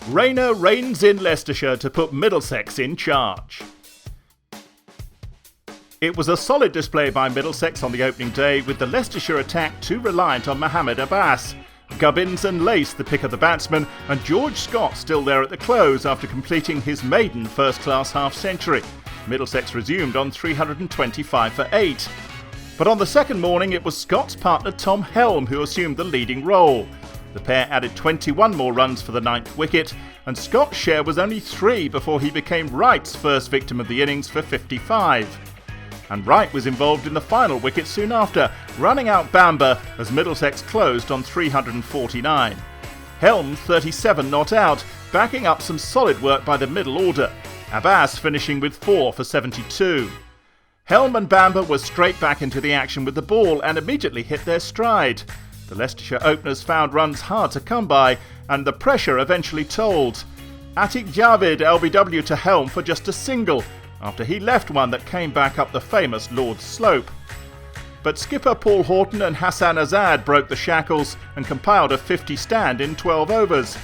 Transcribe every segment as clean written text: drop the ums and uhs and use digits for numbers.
Rayner reins in Leicestershire to put Middlesex in charge. It was a solid display by Middlesex on the opening day, with the Leicestershire attack too reliant on Mohamed Abbas. Gubbins and Lace the pick of the batsmen, and George Scott still there at the close after completing his maiden first-class half-century. Middlesex resumed on 325 for 8. But on the second morning it was Scott's partner Tom Helm who assumed the leading role. The pair added 21 more runs for the 9th wicket, and Scott's share was only 3 before he became Wright's first victim of the innings for 55. And Wright was involved in the final wicket soon after, running out Bamber as Middlesex closed on 349. Helm 37 not out, backing up some solid work by the middle order, Abbas finishing with 4 for 72. Helm and Bamber were straight back into the action with the ball and immediately hit their stride. The Leicestershire openers found runs hard to come by, and the pressure eventually told. Atiq Javid LBW to Helm for just a single, after he left one that came back up the famous Lord's Slope. But skipper Paul Horton and Hassan Azad broke the shackles and compiled a 50 stand in 12 overs.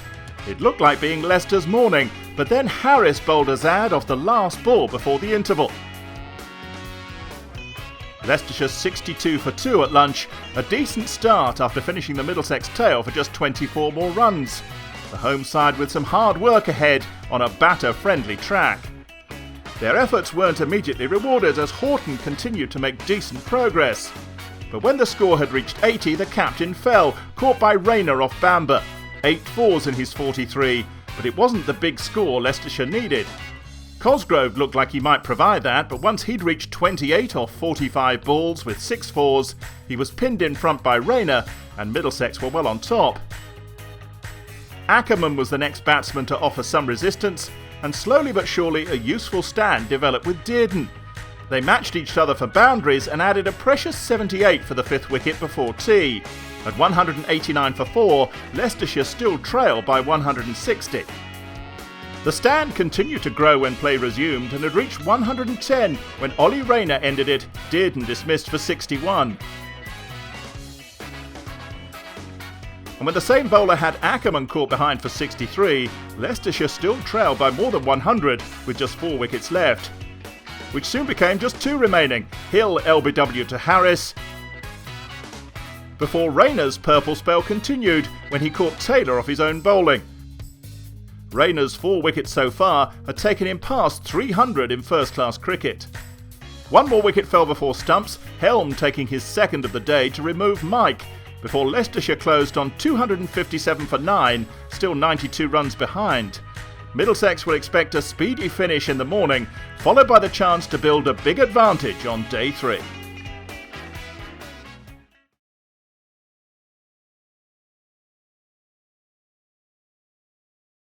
It looked like being Leicester's morning, but then Harris bowled Azad off the last ball before the interval. Leicestershire 62 for 2 at lunch, a decent start after finishing the Middlesex tail for just 24 more runs. The home side with some hard work ahead on a batter-friendly track. Their efforts weren't immediately rewarded as Horton continued to make decent progress. But when the score had reached 80, the captain fell, caught by Rayner off Bamber. 8 fours in his 43, but it wasn't the big score Leicestershire needed. Cosgrove looked like he might provide that, but once he'd reached 28 off 45 balls with 6 fours, he was pinned in front by Rayner, and Middlesex were well on top. Ackerman was the next batsman to offer some resistance, and slowly but surely a useful stand developed with Dearden. They matched each other for boundaries and added a precious 78 for the 5th wicket before tea. At 189 for 4, Leicestershire still trailed by 160. The stand continued to grow when play resumed and had reached 110 when Ollie Rayner ended it, Dearden dismissed for 61. And when the same bowler had Ackerman caught behind for 63, Leicestershire still trailed by more than 100 with just 4 wickets left, which soon became just 2 remaining, Hill LBW to Harris, before Rayner's purple spell continued when he caught Taylor off his own bowling. Rayner's 4 wickets so far had taken him past 300 in first-class cricket. 1 more wicket fell before stumps, Helm taking his second of the day to remove Mike, before Leicestershire closed on 257 for 9, still 92 runs behind. Middlesex will expect a speedy finish in the morning, followed by the chance to build a big advantage on day 3.